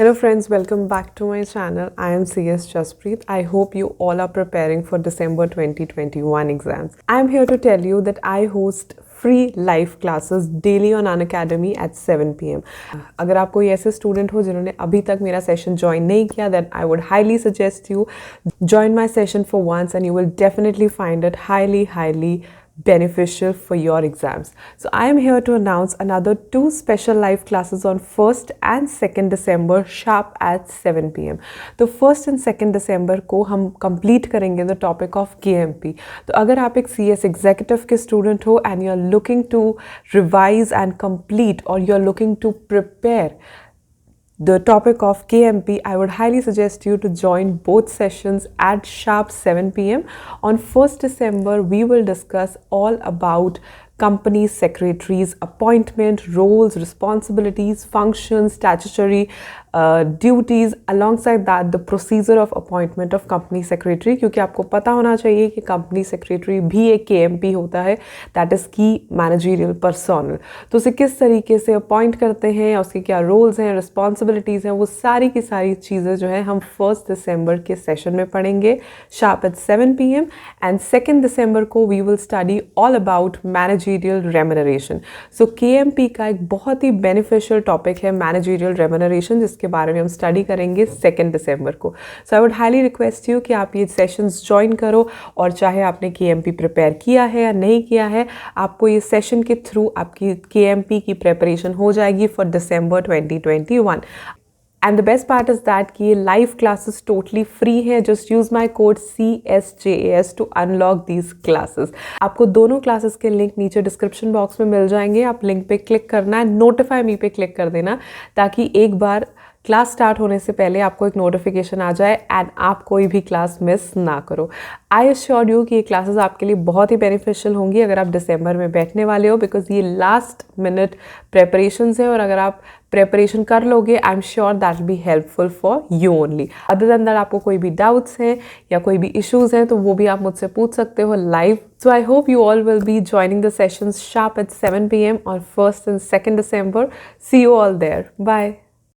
Hello friends, welcome back to my channel. I am CSJAS. I hope you all are preparing for December 2021 exams. I am here to tell you that I host free live classes daily on unacademy at 7 PM. अगर आप कोई ऐसे student हो जिन्होंने अभी तक मेरा session join नहीं किया, then I would highly suggest you join my session for once and you will definitely find it highly beneficial for your exams. So I am here to announce another 2 special live classes on 1st and 2nd December sharp at 7 PM. तो 1st and 2nd December को हम complete करेंगे the topic of KMP. तो अगर आप एक CS executive के student हो and you are looking to revise and complete or you are looking to prepare the topic of KMP, I would highly suggest you to join both sessions at sharp 7 PM. On 1st December, we will discuss all about company secretaries, appointment, roles, responsibilities, functions, statutory duties, alongside that the procedure of appointment of company secretary, क्योंकि आपको पता होना चाहिए कि company secretary भी एक KMP होता है, that is key managerial personnel. तो उसे किस तरीके से अपॉइंट करते हैं, उसके क्या रोल्स हैं, रिस्पॉन्सिबिलिटीज़ हैं, वो सारी की सारी चीज़ें जो है हम 1st December के सेशन में पढ़ेंगे sharp at 7 PM. And 2nd December को we will study all about managerial remuneration. So KMP का एक बहुत ही beneficial topic है managerial remuneration, जिसके बारे में हम स्टडी करेंगे 2nd December को. So I would highly request you कि आप ये सेशंस ज्वाइन करो, और चाहे आपने KMP प्रिपेयर किया है या नहीं किया है, आपको ये सेशन के थ्रू आपकी KMP की प्रिपरेशन हो जाएगी for December 2021. And the best part is that कि ये live classes totally free है. Just use my code CSJAS to unlock these classes. आपको दोनों classes के link नीचे description box में मिल जाएंगे. आप link पे click करना है, notify me पे click कर देना, ताकि एक बार क्लास स्टार्ट होने से पहले आपको एक नोटिफिकेशन आ जाए एंड आप कोई भी क्लास मिस ना करो. आई एश्योर यू कि ये क्लासेस आपके लिए बहुत ही बेनिफिशियल होंगी अगर आप दिसंबर में बैठने वाले हो, बिकॉज ये लास्ट मिनट प्रेपरेशंस है, और अगर आप प्रेपरेशन कर लोगे I am sure that will be helpful for you only. Other than that आपको कोई भी डाउट्स हैं या कोई भी इश्यूज़ हैं तो वो भी आप मुझसे पूछ सकते हो live. So I hope you all will be joining the sessions sharp at 7 PM on 1st and 2nd December. See you all there. Bye.